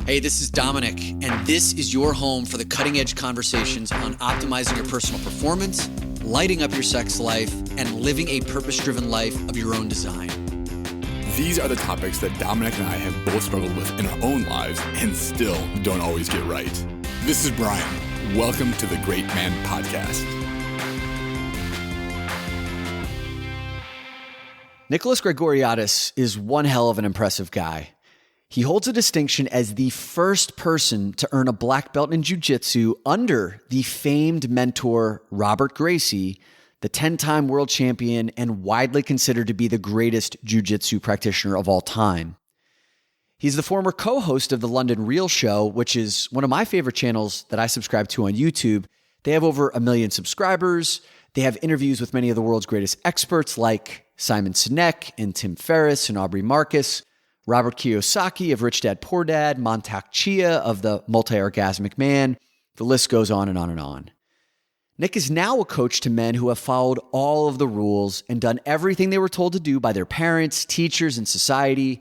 Hey, this is Dominic, and this is your home for the cutting-edge conversations on optimizing your personal performance, lighting up your sex life, and living a purpose-driven life of your own design. These are the topics that Dominic and I have both struggled with in our own lives and still don't always get right. This is Brian. Welcome to the Great Man Podcast. Nicolas Gregoriades is one hell of an impressive guy. He holds a distinction as the first person to earn a black belt in Jiu Jitsu under the famed mentor Roger Gracie, the 10-time world champion and widely considered to be the greatest Jiu Jitsu practitioner of all time. He's the former co-host of the London Real Show, which is one of my favorite channels that I subscribe to on YouTube. They have over 1 million subscribers. They have interviews with many of the world's greatest experts like Simon Sinek and Ferriss and Aubrey Marcus, Robert Kiyosaki of Rich Dad Poor Dad, Mantak Chia of the Multi-Orgasmic Man. The list goes on and on and on. Nick is now a coach to men who have followed all of the rules and done everything they were told to do by their parents, teachers, and society,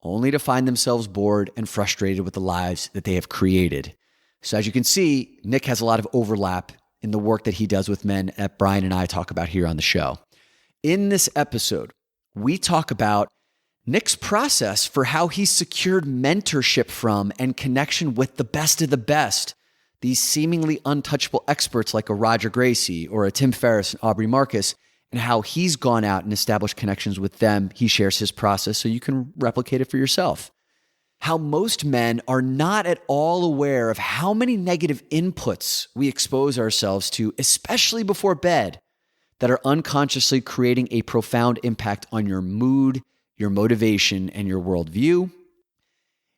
only to find themselves bored and frustrated with the lives that they have created. So as you can see, Nick has a lot of overlap in the work that he does with men that Brian and I talk about here on the show. In this episode, we talk about Nick's process for how he secured mentorship from and connection with the best of the best, these seemingly untouchable experts like a Roger Gracie or a Ferriss and Aubrey Marcus, and how he's gone out and established connections with them. He shares his process so you can replicate it for yourself. How most men are not at all aware of how many negative inputs we expose ourselves to, especially before bed, that are unconsciously creating a profound impact on your mood, your motivation, and your worldview.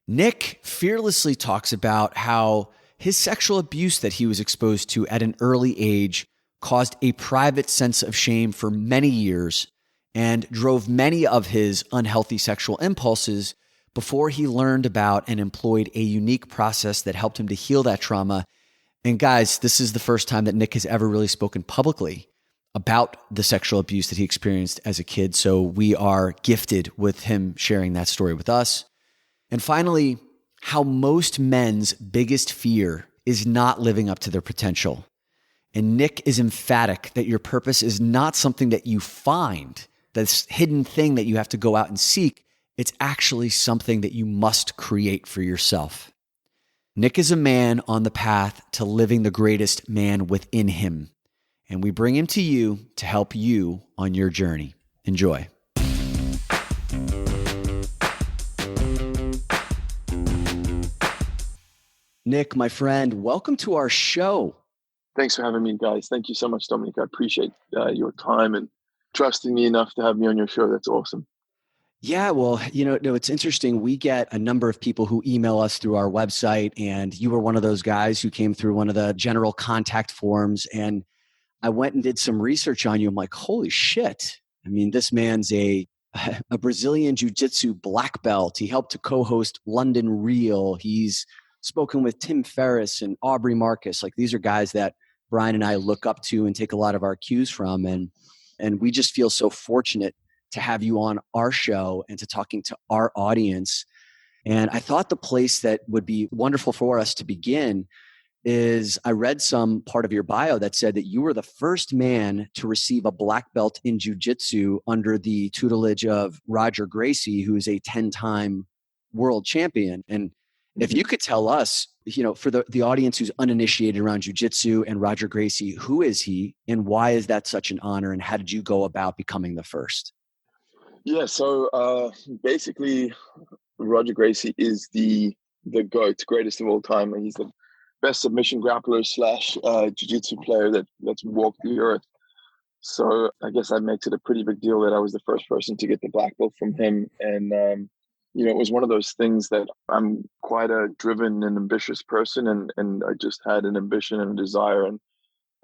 Nick fearlessly talks about how his sexual abuse that he was exposed to at an early age caused a private sense of shame for many years and drove many of his unhealthy sexual impulses before he learned about and employed a unique process that helped him to heal that trauma. And guys, this is the first time that Nick has ever really spoken publicly about the sexual abuse that he experienced as a kid. So we are gifted with him sharing that story with us. And finally, how most men's biggest fear is not living up to their potential. And Nick is emphatic that your purpose is not something that you find, this hidden thing that you have to go out and seek. It's actually something that you must create for yourself. Nick is a man on the path to living the greatest man within him. And we bring him to you to help you on your journey. Enjoy. Nick, my friend, welcome to our show. Thanks for having me, guys. Thank you so much, Dominic. I appreciate your time and trusting me enough to have me on your show. That's awesome. Yeah, well, it's interesting. We get a number of people who email us through our website, and you were one of those guys who came through one of the general contact forms. And I went and did some research on you. I'm like, holy shit. I mean, this man's a Brazilian Jiu-Jitsu black belt. He helped to co-host London Real. He's spoken with Ferriss and Aubrey Marcus. Like, these are guys that Brian and I look up to and take a lot of our cues from. And we just feel so fortunate to have you on our show and to talking to our audience. And I thought the place that would be wonderful for us to begin is I read some part of your bio that said that you were the first man to receive a black belt in jiu-jitsu under the tutelage of Roger Gracie, who is a 10-time world champion. And if you could tell us, for the audience who's uninitiated around jiu-jitsu and Roger Gracie, who is he and why is that such an honor? And how did you go about becoming the first? Yeah, so basically, Roger Gracie is the GOAT, greatest of all time. And he's the best submission grappler / jiu-jitsu player that's walked the earth. So I guess that makes it a pretty big deal that I was the first person to get the black belt from him. And, it was one of those things that I'm quite a driven and ambitious person. And I just had an ambition and a desire. And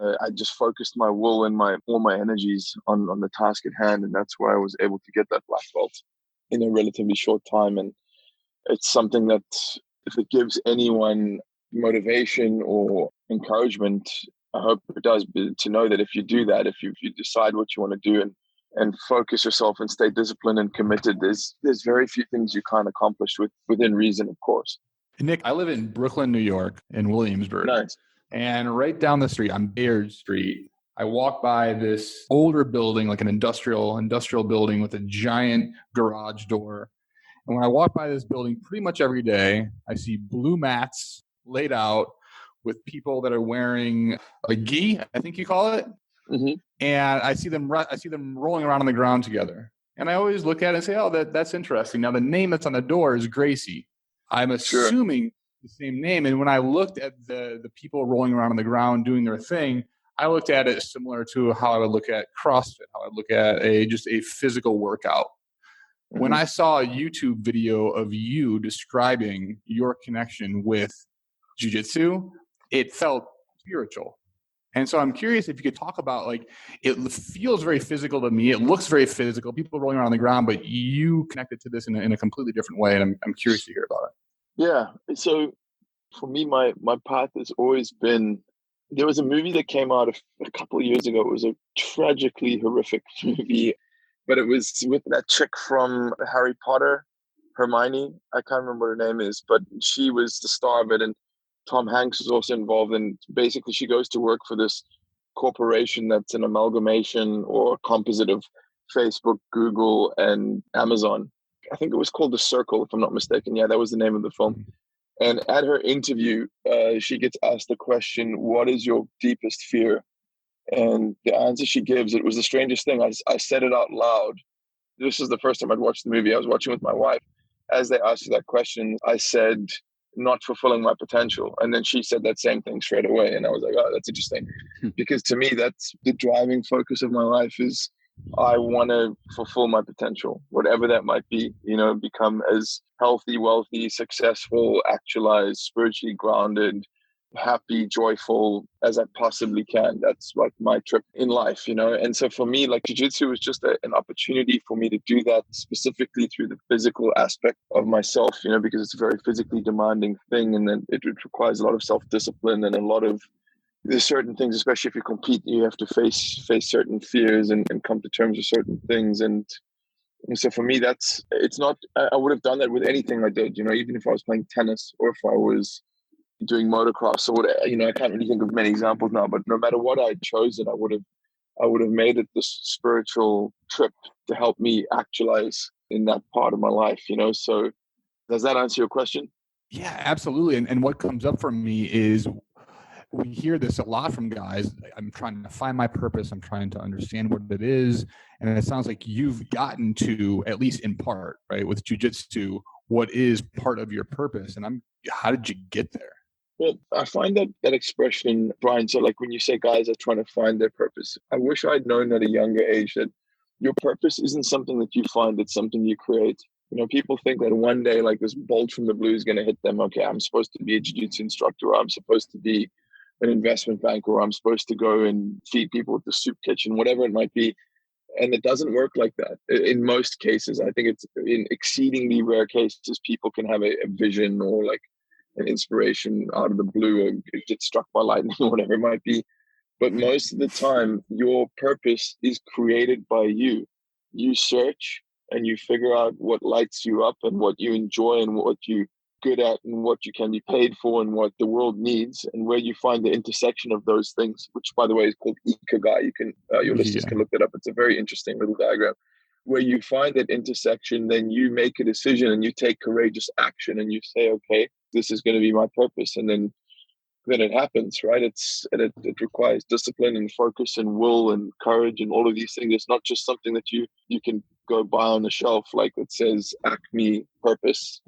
I just focused my will and all my energies on the task at hand. And that's why I was able to get that black belt in a relatively short time. And it's something that if it gives anyone motivation or encouragement, I hope it does, to know that if you do that, if you decide what you want to do and focus yourself and stay disciplined and committed, there's very few things you can't accomplish within reason, of course. Nick, I live in Brooklyn, New York, in Williamsburg. Nice. And right down the street on Bayard Street, I walk by this older building, like an industrial building with a giant garage door. And when I walk by this building pretty much every day, I see blue mats laid out with people that are wearing a gi, I think you call it. Mm-hmm. And I see them rolling around on the ground together. And I always look at it and say, oh, that's interesting. Now, the name that's on the door is Gracie. I'm assuming the same name. And when I looked at the people rolling around on the ground doing their thing, I looked at it similar to how I would look at CrossFit, how I'd look at just a physical workout. Mm-hmm. When I saw a YouTube video of you describing your connection with Jiu Jitsu, it felt spiritual. And so I'm curious if you could talk about, like, it feels very physical to me. It looks very physical, people rolling around on the ground, but you connected to this in a completely different way. And I'm curious to hear about it. Yeah. So for me, my path has always been, there was a movie that came out a couple of years ago. It was a tragically horrific movie, but it was with that chick from Harry Potter, Hermione. I can't remember what her name is, but she was the star of it. And Tom Hanks was also involved. And basically she goes to work for this corporation that's an amalgamation or composite of Facebook, Google, and Amazon. I think it was called The Circle, if I'm not mistaken. Yeah, that was the name of the film. And at her interview, she gets asked the question, what is your deepest fear? And the answer she gives, it was the strangest thing. I said it out loud. This is the first time I'd watched the movie. I was watching with my wife. As they asked her that question, I said, not fulfilling my potential. And then she said that same thing straight away. And I was like, oh, that's interesting. Because to me, that's the driving focus of my life is I want to fulfill my potential, whatever that might be, become as healthy, wealthy, successful, actualized, spiritually grounded, happy, joyful as I possibly can. That's like my trip in life, And so for me, like jiu-jitsu was just an opportunity for me to do that specifically through the physical aspect of myself, because it's a very physically demanding thing. And then it requires a lot of self-discipline and a lot of, there's certain things, especially if you compete, you have to face certain fears and come to terms with certain things. And so for me, it's not, I would have done that with anything I did, even if I was playing tennis or if I was doing motocross or whatever, I can't really think of many examples now, but no matter what I'd chosen, I would have made it this spiritual trip to help me actualize in that part of my life, So does that answer your question? Yeah, absolutely. And what comes up for me is we hear this a lot from guys. I'm trying to find my purpose. I'm trying to understand what it is. And it sounds like you've gotten to, at least in part, right, with jiu-jitsu, what is part of your purpose. And how did you get there? Well, I find that expression, Brian, so like when you say guys are trying to find their purpose, I wish I'd known at a younger age that your purpose isn't something that you find, it's something you create. People think that one day, like this bolt from the blue is going to hit them. Okay, I'm supposed to be a jiu-jitsu instructor, or I'm supposed to be an investment banker, or I'm supposed to go and feed people at the soup kitchen, whatever it might be. And it doesn't work like that. In most cases, I think it's in exceedingly rare cases, people can have a vision or like an inspiration out of the blue or get struck by lightning or whatever it might be. But most of the time, your purpose is created by you. You search and you figure out what lights you up and what you enjoy and what you're good at and what you can be paid for and what the world needs, and where you find the intersection of those things, which, by the way, is called Ikigai. You can, your listeners can look that up. It's a very interesting little diagram. Where you find that intersection, then you make a decision and you take courageous action and you say, okay, this is going to be my purpose. And then it happens, right? It requires discipline and focus and will and courage and all of these things. It's not just something that you can go buy on the shelf, like it says Acme purpose,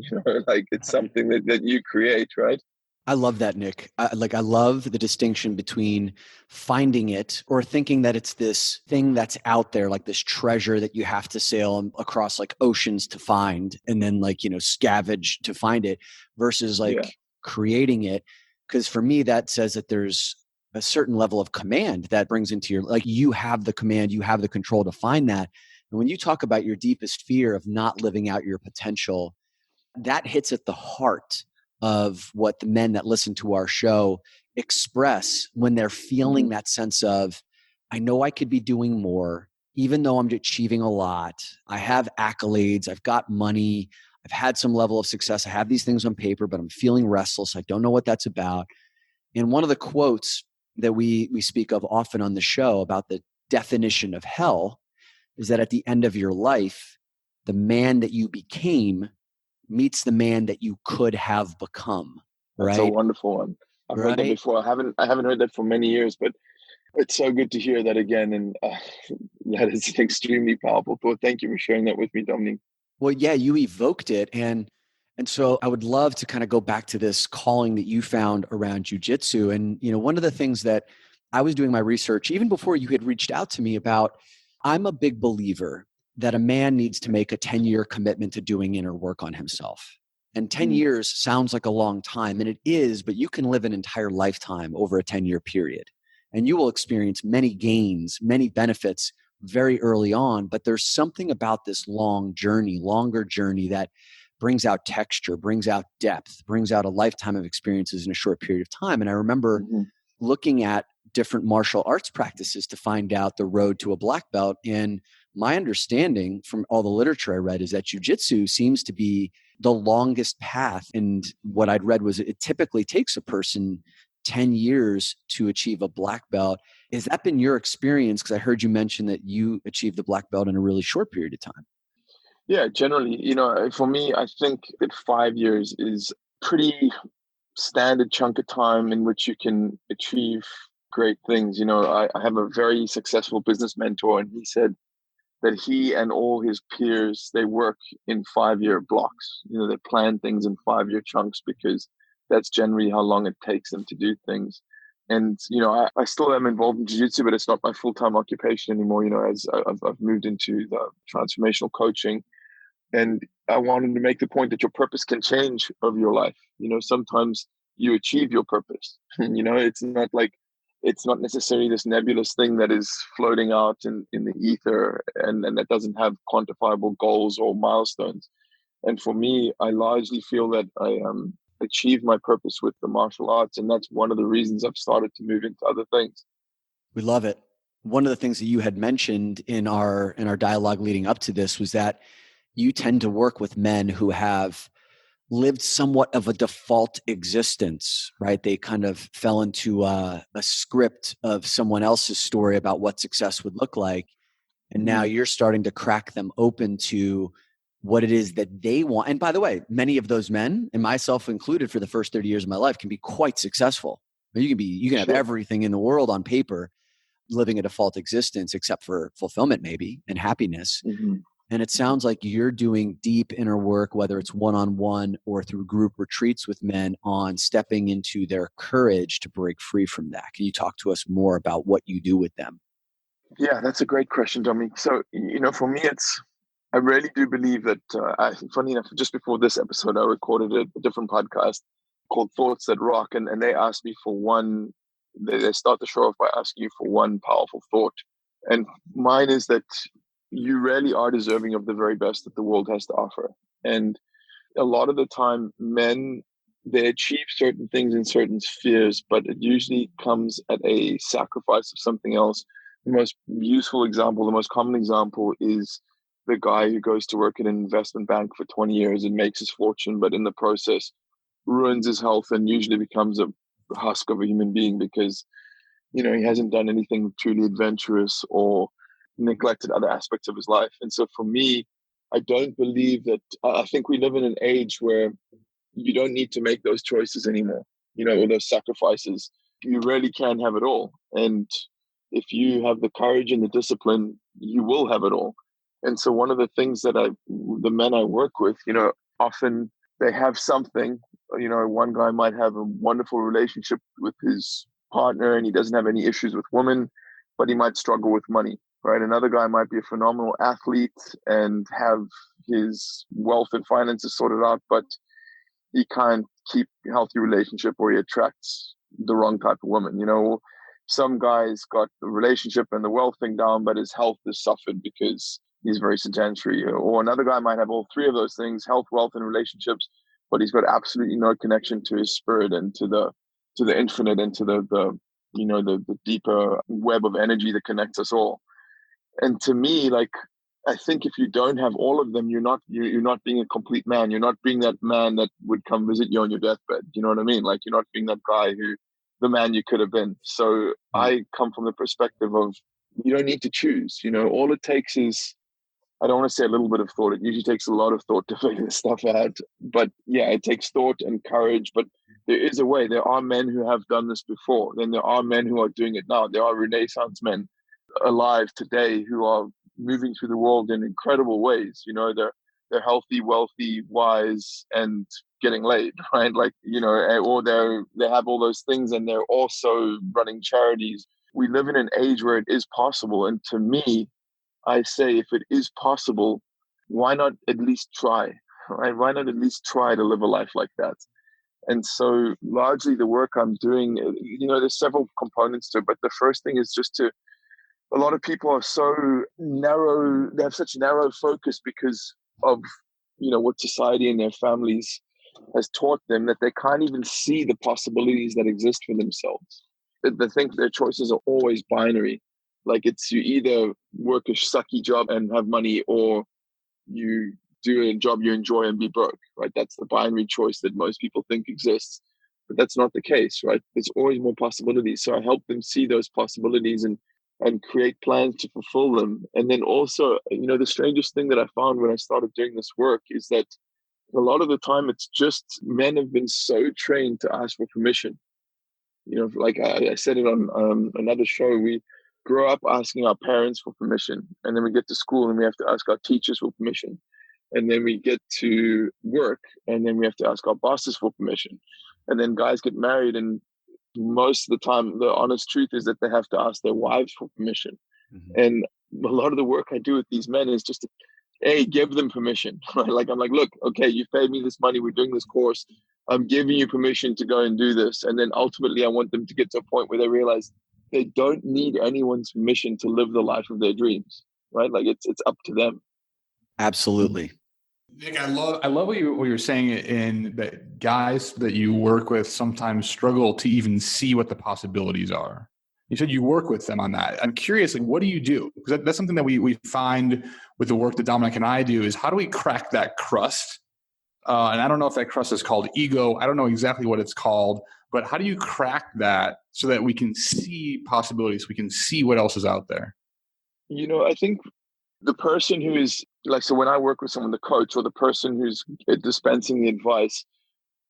like it's something that you create, right? I love that, Nick. I love the distinction between finding it or thinking that it's this thing that's out there, like this treasure that you have to sail across like oceans to find and then scavenge to find it, versus creating it. Because for me, that says that there's a certain level of command that brings into your, like, you have the command, you have the control to find that. And when you talk about your deepest fear of not living out your potential, that hits at the heart of what the men that listen to our show express when they're feeling that sense of, I know I could be doing more, even though I'm achieving a lot. I have accolades, I've got money, I've had some level of success. I have these things on paper, but I'm feeling restless. I don't know what that's about. And one of the quotes that we speak of often on the show about the definition of hell is that at the end of your life, the man that you became meets the man that you could have become. Right? That's a wonderful one. I've heard that before. I haven't heard that for many years, but it's so good to hear that again. And that is an extremely powerful thought. Thank you for sharing that with me, Dominique. Well, yeah, you evoked it. And so I would love to kind of go back to this calling that you found around jiu-jitsu. And, one of the things that I was doing my research, even before you had reached out to me about, I'm a big believer that a man needs to make a 10-year commitment to doing inner work on himself. And 10 years sounds like a long time, and it is, but you can live an entire lifetime over a 10-year period. And you will experience many gains, many benefits very early on, but there's something about this longer journey that brings out texture, brings out depth, brings out a lifetime of experiences in a short period of time. And I remember looking at different martial arts practices to find out the road to a black belt. And my understanding from all the literature I read is that jiu-jitsu seems to be the longest path. And what I'd read was it typically takes a person 10 years to achieve a black belt. Has that been your experience? Because I heard you mention that you achieved the black belt in a really short period of time. Yeah, generally, for me, I think that 5 years is pretty standard chunk of time in which you can achieve great things. I have a very successful business mentor, and he said that he and all his peers, they work in 5-year blocks. They plan things in 5-year chunks because that's generally how long it takes them to do things. And, I still am involved in jiu-jitsu, but it's not my full-time occupation anymore, as I've moved into the transformational coaching. And I wanted to make the point that your purpose can change over your life. Sometimes you achieve your purpose. It's not necessarily this nebulous thing that is floating out in the ether and that doesn't have quantifiable goals or milestones. And for me, I largely feel that I achieved my purpose with the martial arts. And that's one of the reasons I've started to move into other things. We love it. One of the things that you had mentioned in our dialogue leading up to this was that you tend to work with men who have lived somewhat of a default existence, right? They kind of fell into a script of someone else's story about what success would look like. And now you're starting to crack them open to what it is that they want. And by the way, many of those men, and myself included for the first 30 years of my life, can be quite successful. You can have everything in the world on paper, living a default existence, except for fulfillment maybe and happiness. And it sounds like you're doing deep inner work, whether it's one-on-one or through group retreats with men, on stepping into their courage to break free from that. Can you talk to us more about what you do with them? Yeah, that's a great question, Dominique. So, for me, I really do believe that, funny enough, just before this episode, I recorded a different podcast called Thoughts That Rock. And they asked me for one, they start the show off by asking you for one powerful thought. And mine is that you really are deserving of the very best that the world has to offer. And a lot of the time, men, they achieve certain things in certain spheres, but it usually comes at a sacrifice of something else. The most useful example, the most common example is the guy who goes to work at an investment bank for 20 years and makes his fortune, but in the process ruins his health and usually becomes a husk of a human being because, he hasn't done anything truly adventurous or neglected other aspects of his life. And so for me, I don't believe that, I think we live in an age where you don't need to make those choices anymore, or those sacrifices. You really can have it all. And if you have the courage and the discipline, you will have it all. And so one of the things that the men I work with, often they have something, one guy might have a wonderful relationship with his partner and he doesn't have any issues with women, but he might struggle with money. Right. Another guy might be a phenomenal athlete and have his wealth and finances sorted out, but he can't keep a healthy relationship or he attracts the wrong type of woman. Some guys got the relationship and the wealth thing down, but his health has suffered because he's very sedentary. Or another guy might have all three of those things, health, wealth, and relationships, but he's got absolutely no connection to his spirit and to the infinite and to the deeper web of energy that connects us all. And to me, I think if you don't have all of them, you're not being a complete man. You're not being that man that would come visit you on your deathbed. You know what I mean? Like, you're not being that guy the man you could have been. So I come from the perspective of, you don't need to choose. All it takes is, I don't want to say a little bit of thought. It usually takes a lot of thought to figure this stuff out. But yeah, it takes thought and courage. But there is a way. There are men who have done this before. Then there are men who are doing it now. There are Renaissance men alive today who are moving through the world in incredible ways. They're healthy, wealthy, wise, and getting laid, right? Like, or they have all those things, and they're also running charities. We live in an age where it is possible. And to me, I say, if it is possible, why not at least try, right? Why not at least try to live a life like that? And so largely the work I'm doing, there's several components to it, but the first thing is just a lot of people are so narrow, they have such narrow focus because of, what society and their families has taught them, that they can't even see the possibilities that exist for themselves. They think their choices are always binary. Like, it's, you either work a sucky job and have money, or you do a job you enjoy and be broke, right? That's the binary choice that most people think exists. But that's not the case, right? There's always more possibilities. So I help them see those possibilities and create plans to fulfill them. And then also, the strangest thing that I found when I started doing this work is that a lot of the time it's just men have been so trained to ask for permission. Like I said it on another show, we grow up asking our parents for permission, and then we get to school and we have to ask our teachers for permission. And then we get to work and then we have to ask our bosses for permission. And then guys get married, and most of the time, the honest truth is that they have to ask their wives for permission. Mm-hmm. And a lot of the work I do with these men is just to, give them permission. Like, I'm like, look, okay, you've paid me this money. We're doing this course. I'm giving you permission to go and do this. And then ultimately, I want them to get to a point where they realize they don't need anyone's permission to live the life of their dreams, right? Like, it's up to them. Absolutely. Nick, I love what you're saying, in that guys that you work with sometimes struggle to even see what the possibilities are. You said you work with them on that. I'm curious, like, what do you do? Because that's something that we find with the work that Dominic and I do, is how do we crack that crust? And I don't know if that crust is called ego. I don't know exactly what it's called, but how do you crack that so that we can see possibilities, we can see what else is out there? I think the person who is, like, so when I work with someone, the coach or the person who's dispensing the advice,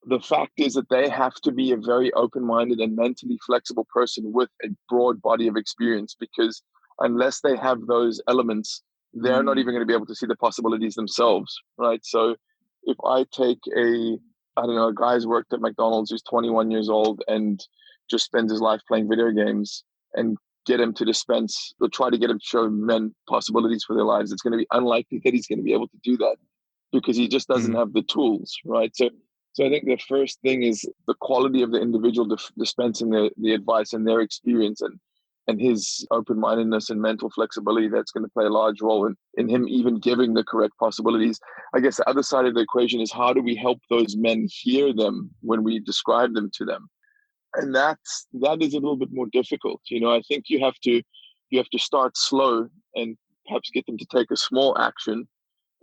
the fact is that they have to be a very open-minded and mentally flexible person with a broad body of experience, because unless they have those elements, they're not even going to be able to see the possibilities themselves, right? So if I take a guy who's worked at McDonald's who's 21 years old and just spends his life playing video games, and get him to dispense or try to get him to show men possibilities for their lives, it's going to be unlikely that he's going to be able to do that, because he just doesn't have the tools, right? So I think the first thing is the quality of the individual dispensing the advice and their experience, and his open-mindedness and mental flexibility. That's going to play a large role in him even giving the correct possibilities. I guess the other side of the equation is, how do we help those men hear them when we describe them to them? And that is a little bit more difficult. I think you have to start slow and perhaps get them to take a small action.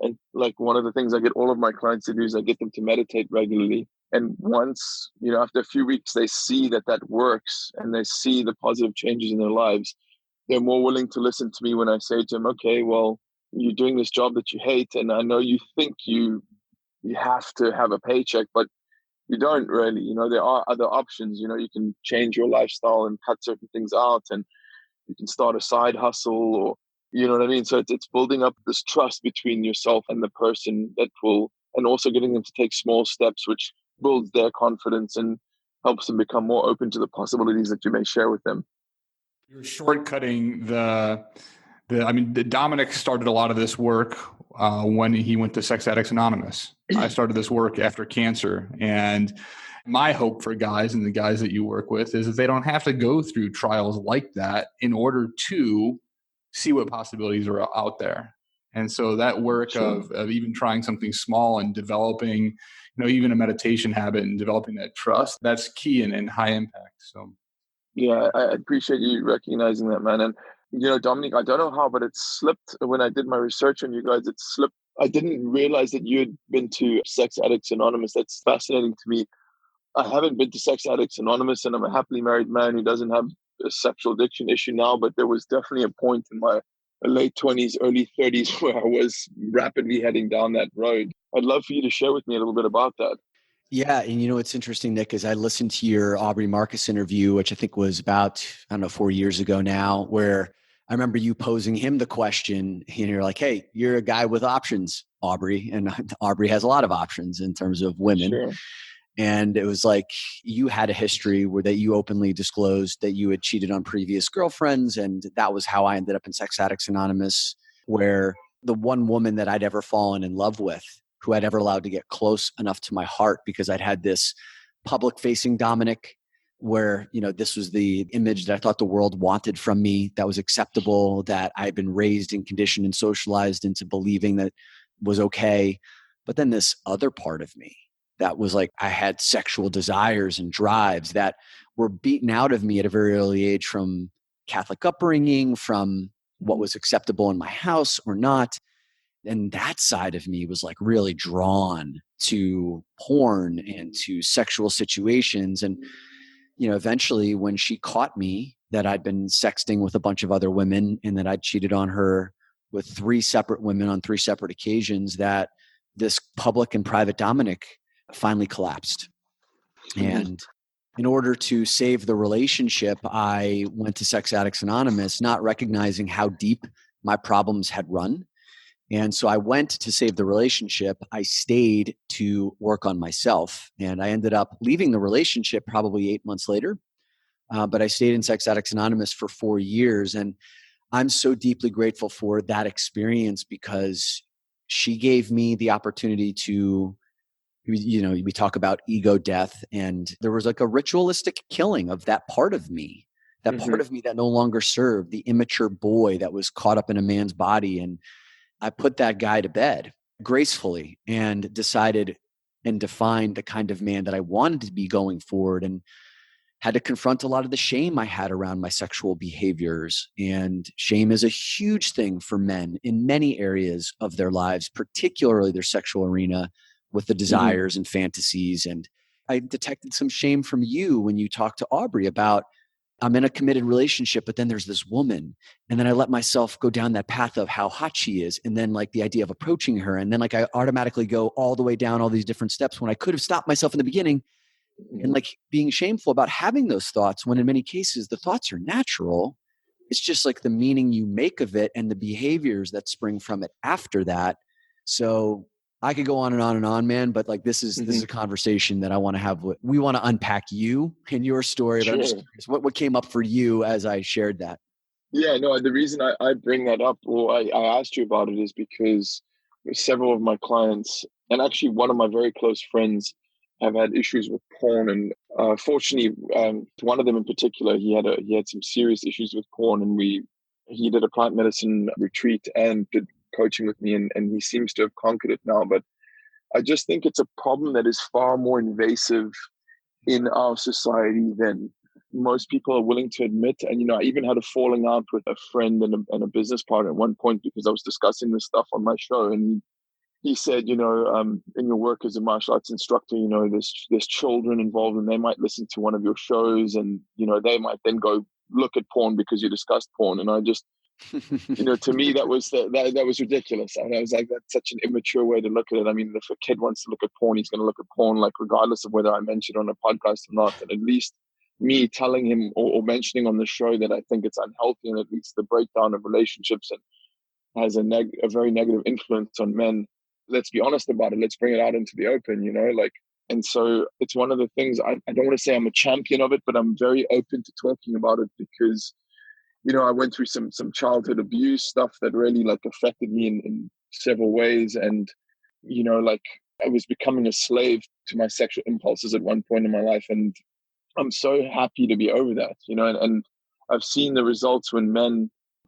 And like, one of the things I get all of my clients to do is I get them to meditate regularly. And once, after a few weeks, they see that works and they see the positive changes in their lives, they're more willing to listen to me when I say to them, okay, well, you're doing this job that you hate, and I know you think you have to have a paycheck, but you don't really. There are other options. You can change your lifestyle and cut certain things out, and you can start a side hustle, or, you know what I mean? So it's building up this trust between yourself and the person and also getting them to take small steps, which builds their confidence and helps them become more open to the possibilities that you may share with them. You're shortcutting Dominic started a lot of this work when he went to Sex Addicts Anonymous. I started this work after cancer. And my hope for guys and the guys that you work with is that they don't have to go through trials like that in order to see what possibilities are out there. And so that work of even trying something small and developing, even a meditation habit and developing that trust, that's key and high impact. So, yeah, I appreciate you recognizing that, man. And Dominic, I don't know how, but it slipped when I did my research on you guys. It slipped. I didn't realize that you had been to Sex Addicts Anonymous. That's fascinating to me. I haven't been to Sex Addicts Anonymous, and I'm a happily married man who doesn't have a sexual addiction issue now, but there was definitely a point in my late 20s, early 30s where I was rapidly heading down that road. I'd love for you to share with me a little bit about that. Yeah. And what's interesting, Nick, is I listened to your Aubrey Marcus interview, which I think was about, 4 years ago now, where I remember you posing him the question, and you're like, hey, you're a guy with options, Aubrey. And Aubrey has a lot of options in terms of women. Sure. And it was like you had a history that you openly disclosed that you had cheated on previous girlfriends. And that was how I ended up in Sex Addicts Anonymous, where the one woman that I'd ever fallen in love with, who I'd ever allowed to get close enough to my heart, because I'd had this public facing Dominic where, this was the image that I thought the world wanted from me, that was acceptable, that I had been raised and conditioned and socialized into believing that was okay. But then this other part of me that was like, I had sexual desires and drives that were beaten out of me at a very early age from Catholic upbringing, from what was acceptable in my house or not. And that side of me was like really drawn to porn and to sexual situations. And, eventually when she caught me that I'd been sexting with a bunch of other women and that I'd cheated on her with 3 separate women on 3 separate occasions, that this public and private Dominic finally collapsed. And in order to save the relationship, I went to Sex Addicts Anonymous, not recognizing how deep my problems had run. And so I went to save the relationship. I stayed to work on myself, and I ended up leaving the relationship probably 8 months later. But I stayed in Sex Addicts Anonymous for 4 years. And I'm so deeply grateful for that experience, because she gave me the opportunity to, we talk about ego death, and there was like a ritualistic killing of that part of me, that part of me that no longer served, the immature boy that was caught up in a man's body. And I put that guy to bed gracefully and decided and defined the kind of man that I wanted to be going forward, and had to confront a lot of the shame I had around my sexual behaviors. And shame is a huge thing for men in many areas of their lives, particularly their sexual arena, with the desires and fantasies. And I detected some shame from you when you talked to Aubrey about, I'm in a committed relationship, but then there's this woman. And then I let myself go down that path of how hot she is. And then like the idea of approaching her. And then like I automatically go all the way down all these different steps when I could have stopped myself in the beginning, and like being shameful about having those thoughts, when in many cases the thoughts are natural. It's just like the meaning you make of it and the behaviors that spring from it after that. So I could go on and on and on, man, but like this is a conversation that I want to have. We want to unpack you and your story. But I'm just curious, what came up for you as I shared that? Yeah, no, the reason I bring that up, or I asked you about it, is because several of my clients, and actually one of my very close friends, have had issues with porn. And fortunately, one of them in particular, he had some serious issues with porn, and he did a plant medicine retreat and did coaching with me, and he seems to have conquered it now. But I just think it's a problem that is far more invasive in our society than most people are willing to admit. And, I even had a falling out with a friend and a business partner at one point, because I was discussing this stuff on my show. And he said, in your work as a martial arts instructor, there's children involved, and they might listen to one of your shows, and, they might then go look at porn because you discussed porn. And I just, to me, that was ridiculous. And I was like, that's such an immature way to look at it. I mean, if a kid wants to look at porn, he's going to look at porn, like regardless of whether I mention it on a podcast or not. And at least me telling him or mentioning on the show that I think it's unhealthy, and it leads to the breakdown of relationships and has a very negative influence on men. Let's be honest about it. Let's bring it out into the open, and so it's one of the things, I don't want to say I'm a champion of it, but I'm very open to talking about it, because I went through some childhood abuse stuff that really like affected me in several ways. And, I was becoming a slave to my sexual impulses at one point in my life. And I'm so happy to be over that, and I've seen the results when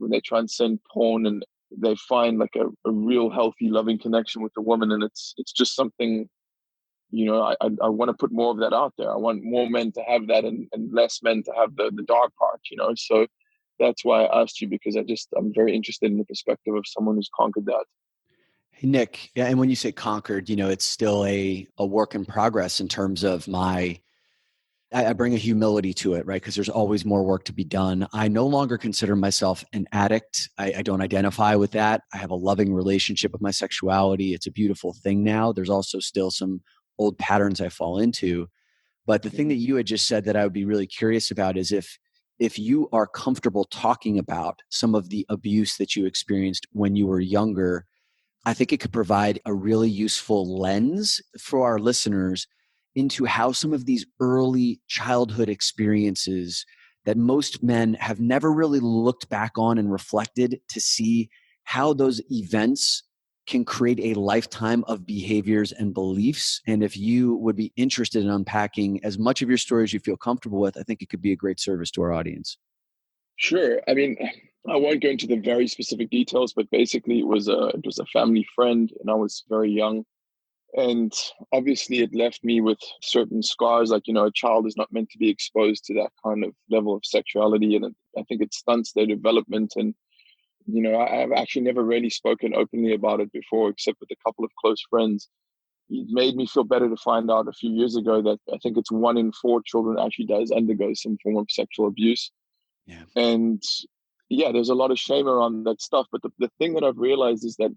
they transcend porn and they find like a real healthy, loving connection with the woman. And it's just something, I want to put more of that out there. I want more men to have that and less men to have the dark part, So that's why I asked you, because I'm very interested in the perspective of someone who's conquered that. Hey, Nick, yeah, and when you say conquered, it's still a work in progress in terms of I bring a humility to it, right? Because there's always more work to be done. I no longer consider myself an addict. I don't identify with that. I have a loving relationship with my sexuality. It's a beautiful thing now. There's also still some old patterns I fall into. But the thing that you had just said that I would be really curious about is if you are comfortable talking about some of the abuse that you experienced when you were younger, I think it could provide a really useful lens for our listeners into how some of these early childhood experiences that most men have never really looked back on and reflected to see how those events can create a lifetime of behaviors and beliefs. And if you would be interested in unpacking as much of your story as you feel comfortable with, I think it could be a great service to our audience. Sure. I mean, I won't go into the very specific details, but basically it was a family friend, and I was very young. And obviously it left me with certain scars, like, a child is not meant to be exposed to that kind of level of sexuality. And I think it stunts their development. And, I've actually never really spoken openly about it before, except with a couple of close friends. It made me feel better to find out a few years ago that I think it's 1 in 4 children actually does undergo some form of sexual abuse. Yeah. And yeah, there's a lot of shame around that stuff. But the thing that I've realized is that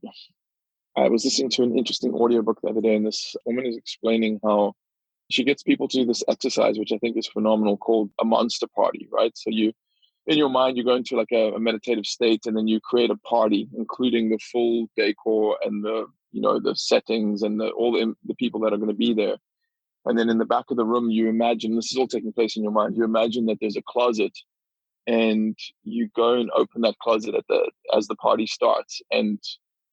I was listening to an interesting audiobook the other day, and this woman is explaining how she gets people to do this exercise, which I think is phenomenal, called a monster party, right? So in your mind, you go into like a meditative state, and then you create a party, including the full decor and the settings and all the people that are going to be there. And then in the back of the room, you imagine, this is all taking place in your mind, you imagine that there's a closet, and you go and open that closet as the party starts and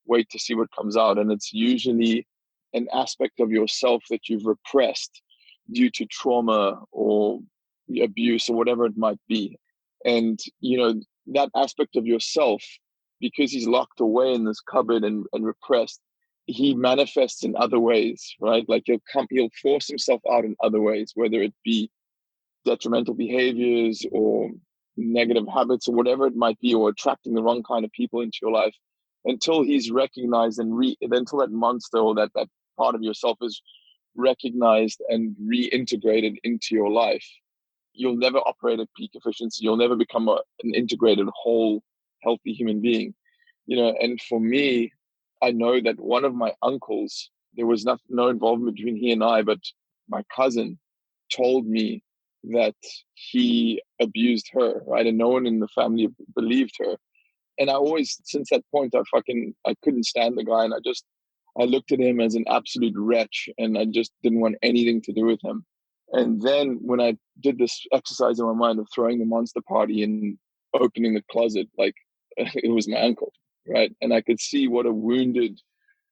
wait to see what comes out. And it's usually an aspect of yourself that you've repressed due to trauma or abuse or whatever it might be. And, that aspect of yourself, because he's locked away in this cupboard and repressed, he manifests in other ways, right? Like he'll force himself out in other ways, whether it be detrimental behaviors or negative habits or whatever it might be, or attracting the wrong kind of people into your life, until he's recognized and until that monster or that part of yourself is recognized and reintegrated into your life. You'll never operate at peak efficiency. You'll never become an integrated, whole, healthy human being. And for me, I know that one of my uncles, there was no involvement between he and I, but my cousin told me that he abused her, right? And no one in the family believed her. And I always, since that point, I couldn't stand the guy. And I looked at him as an absolute wretch, and I just didn't want anything to do with him. And then when I did this exercise in my mind of throwing the monster party and opening the closet, like it was my uncle, right? And I could see what a wounded,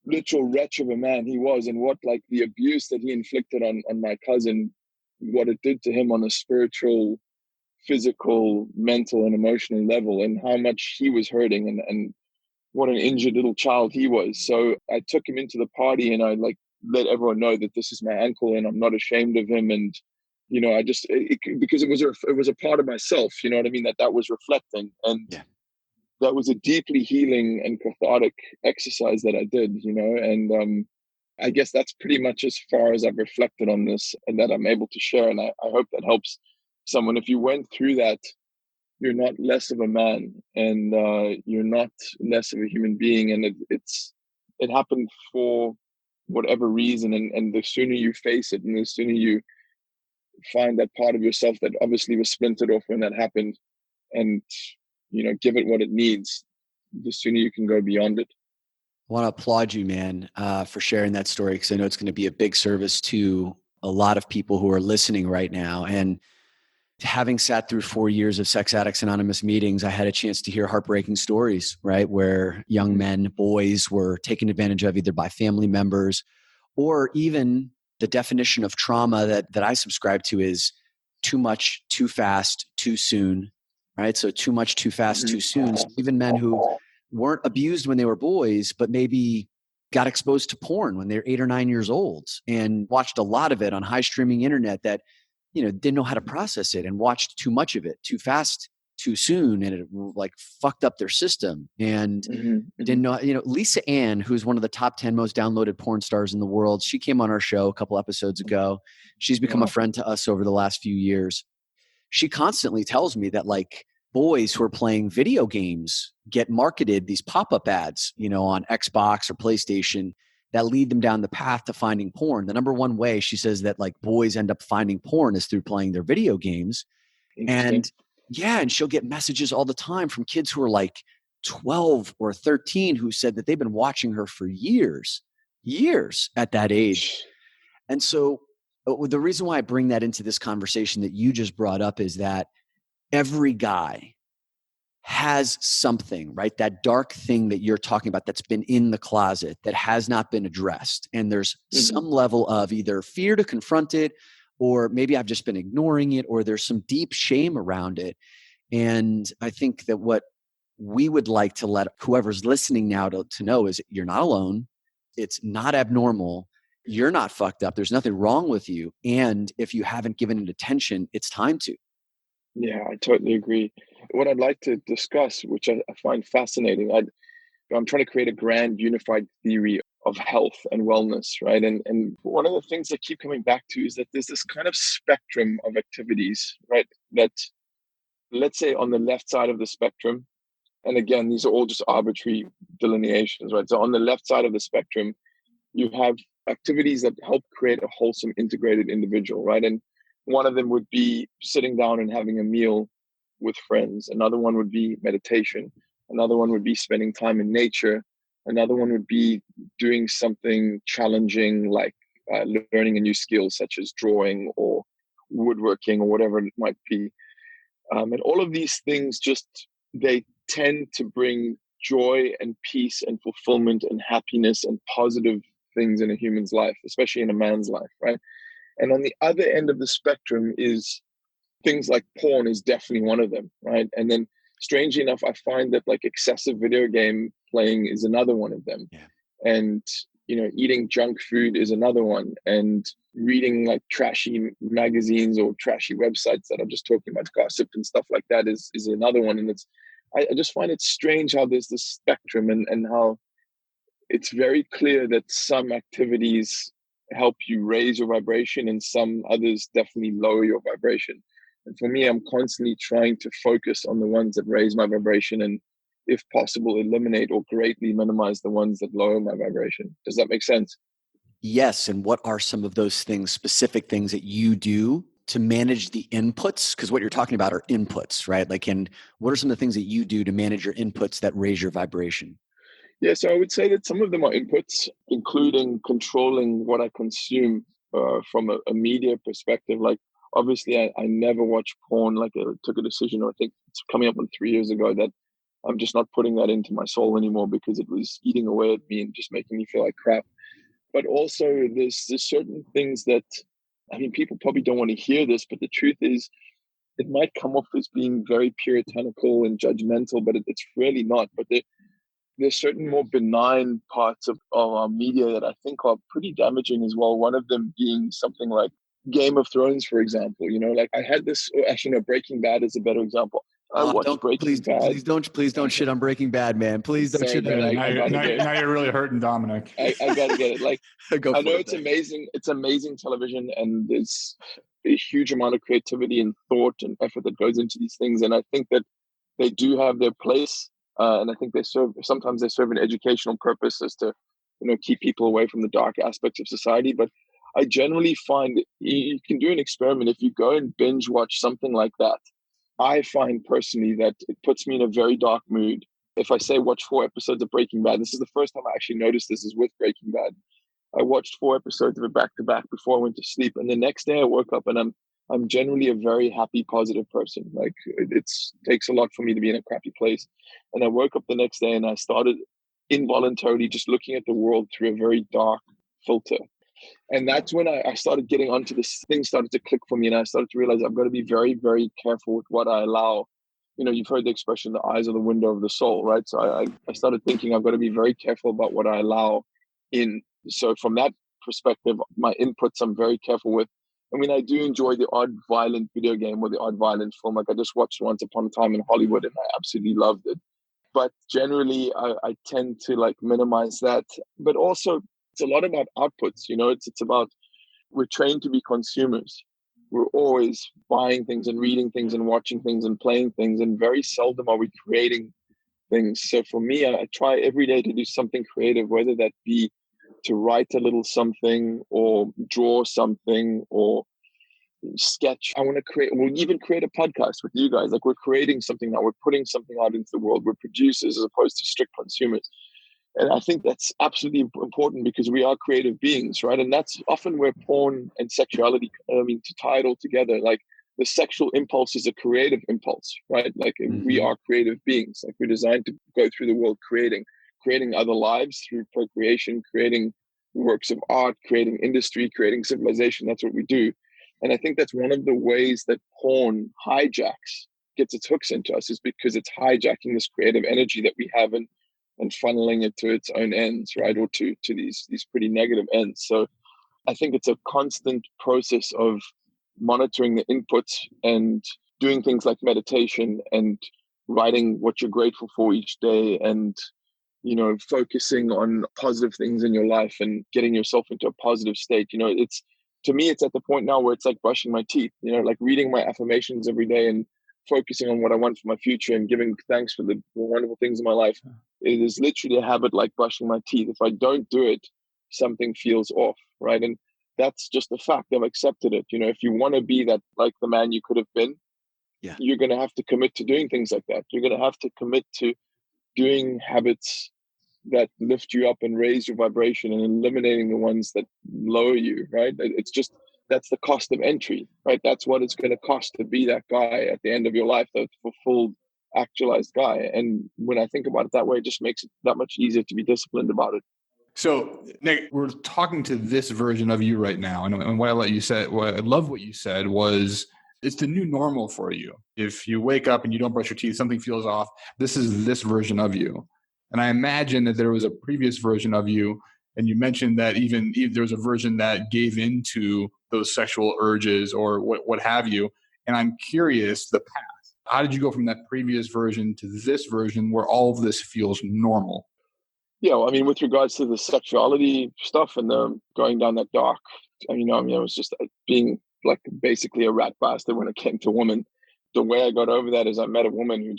literal wretch of a man he was, and what like the abuse that he inflicted on my cousin, what it did to him on a spiritual, physical, mental, and emotional level, and how much he was hurting, and what an injured little child he was. So I took him into the party, and I let everyone know that this is my uncle and I'm not ashamed of him. And because it was a part of myself, you know what I mean, that was reflecting. And yeah. That was a deeply healing and cathartic exercise that I did, and I guess that's pretty much as far as I've reflected on this and that I'm able to share. And I hope that helps someone. If you went through that, you're not less of a man, and you're not less of a human being. And it happened for whatever reason. And the sooner you face it, and the sooner you find that part of yourself that obviously was splintered off when that happened, and, give it what it needs, the sooner you can go beyond it. I want to applaud you, man, for sharing that story, because I know it's going to be a big service to a lot of people who are listening right now. And having sat through 4 years of Sex Addicts Anonymous meetings, I had a chance to hear heartbreaking stories, right? Where young men, boys were taken advantage of either by family members, or even the definition of trauma that I subscribe to is too much, too fast, too soon, right? So too much, too fast, too soon. So even men who weren't abused when they were boys, but maybe got exposed to porn when they're 8 or 9 years old and watched a lot of it on high streaming internet that, didn't know how to process it and watched too much of it, too fast, too soon, and it like fucked up their system. And didn't know, Lisa Ann, who's one of the top 10 most downloaded porn stars in the world, she came on our show a couple episodes ago. She's become a friend to us over the last few years. She constantly tells me that like boys who are playing video games get marketed these pop-up ads, on Xbox or PlayStation that lead them down the path to finding porn. The number one way she says that like boys end up finding porn is through playing their video games. And she'll get messages all the time from kids who are like 12 or 13 who said that they've been watching her for years at that age. And so the reason why I bring that into this conversation that you just brought up is that every guy has something, right? That dark thing that you're talking about that's been in the closet that has not been addressed. And there's some level of either fear to confront it, or maybe I've just been ignoring it, or there's some deep shame around it. And I think that what we would like to let whoever's listening now to know is you're not alone. It's not abnormal. You're not fucked up. There's nothing wrong with you. And if you haven't given it attention, it's time to. Yeah, I totally agree. What I'd like to discuss, which I find fascinating, I'm trying to create a grand unified theory of health and wellness, right? And one of the things I keep coming back to is that there's this kind of spectrum of activities, right? That, let's say on the left side of the spectrum, and again, these are all just arbitrary delineations, right? So on the left side of the spectrum, you have activities that help create a wholesome, integrated individual, right? And one of them would be sitting down and having a meal with friends. Another one would be meditation. Another one would be spending time in nature. Another one would be doing something challenging like learning a new skill such as drawing or woodworking or whatever it might be. And all of these things they tend to bring joy and peace and fulfillment and happiness and positive things in a human's life, especially in a man's life, right? And on the other end of the spectrum is things like porn is definitely one of them, right? And then strangely enough, I find that like excessive video game playing is another one of them. Yeah. And, eating junk food is another one. And reading like trashy magazines or trashy websites that are just talking about gossip and stuff like that is another one. And I just find it strange how there's this spectrum and how it's very clear that some activities help you raise your vibration and some others definitely lower your vibration. And for me, I'm constantly trying to focus on the ones that raise my vibration and, if possible, eliminate or greatly minimize the ones that lower my vibration. Does that make sense? Yes. And what are some of those things, specific things that you do to manage the inputs? Because what you're talking about are inputs, right? Like, and what are some of the things that you do to manage your inputs that raise your vibration? Yeah, so I would say that some of them are inputs, including controlling what I consume from a media perspective. Like, obviously, I never watch porn. Like, I took a decision, I think it's coming up on 3 years ago, that I'm just not putting that into my soul anymore because it was eating away at me and just making me feel like crap. But also, there's certain things that, people probably don't want to hear this, but the truth is, it might come off as being very puritanical and judgmental, but it's really not. But there's certain more benign parts of our media that I think are pretty damaging as well. One of them being something like Game of Thrones, for example. Like I had this, actually, no, Breaking Bad is a better example. I watched Breaking Bad. Please don't shit on Breaking Bad, man. Please don't shit on it. Now you're really hurting Dominic. I gotta get it. Like, I know it's amazing. It's amazing television, and there's a huge amount of creativity and thought and effort that goes into these things. And I think that they do have their place. And I think sometimes they serve an educational purpose as to, keep people away from the dark aspects of society. But I generally find you can do an experiment. If you go and binge watch something like that, I find personally that it puts me in a very dark mood. If I say watch 4 episodes of Breaking Bad, this is the first time I actually noticed this is with Breaking Bad. I watched 4 episodes of it back to back before I went to sleep. And the next day I woke up and I'm generally a very happy, positive person. Like, it takes a lot for me to be in a crappy place. And I woke up the next day and I started involuntarily just looking at the world through a very dark filter. And that's when I started getting onto this thing, started to click for me. And I started to realize I've got to be very, very careful with what I allow. You've heard the expression, the eyes are the window of the soul, right? So I started thinking I've got to be very careful about what I allow in. So from that perspective, my inputs I'm very careful with. I mean, I do enjoy the odd violent video game or the odd violent film. Like I just watched Once Upon a Time in Hollywood and I absolutely loved it. But generally, I tend to like minimize that. But also, it's a lot about outputs. You know, it's about, we're trained to be consumers. We're always buying things and reading things and watching things and playing things. And very seldom are we creating things. So for me, I try every day to do something creative, whether that be to write a little something or draw something or sketch. I want to create, we'll even create a podcast with you guys. Like we're creating something now, we're putting something out into the world. We're producers as opposed to strict consumers. And I think that's absolutely important because we are creative beings, right? And that's often where porn and sexuality, to tie it all together, like the sexual impulse is a creative impulse, right? Like we are creative beings. Like we're designed to go through the world creating other lives through procreation, creating works of art, creating industry, creating civilization. That's what we do. And I think that's one of the ways that porn gets its hooks into us, is because it's hijacking this creative energy that we have and funneling it to its own ends, right? Or to these pretty negative ends. So I think it's a constant process of monitoring the inputs and doing things like meditation and writing what you're grateful for each day and, you know, focusing on positive things in your life and getting yourself into a positive state. You know, to me, it's at the point now where it's like brushing my teeth, you know, like reading my affirmations every day and focusing on what I want for my future and giving thanks for the wonderful things in my life. It is literally a habit like brushing my teeth. If I don't do it, something feels off, right? And that's just a fact. I've accepted it. You know, if you want to be that, like the man you could have been, you're going to have to commit to doing things like that. You're going to have to commit to doing habits that lift you up and raise your vibration and eliminating the ones that lower you, right? It's just, that's the cost of entry, right? That's what it's going to cost to be that guy at the end of your life, that fulfilled, actualized guy. And when I think about it that way, it just makes it that much easier to be disciplined about it. So, Nick, we're talking to this version of you right now. And what I love what you said was, it's the new normal for you. If you wake up and you don't brush your teeth, something feels off. This is this version of you. And I imagine that there was a previous version of you. And you mentioned that even there was a version that gave into those sexual urges or what have you. And I'm curious, the path. How did you go from that previous version to this version where all of this feels normal? Yeah, well, I mean, with regards to the sexuality stuff and the going down that dark, I was just being like basically a rat bastard when it came to women. The way I got over that is I met a woman who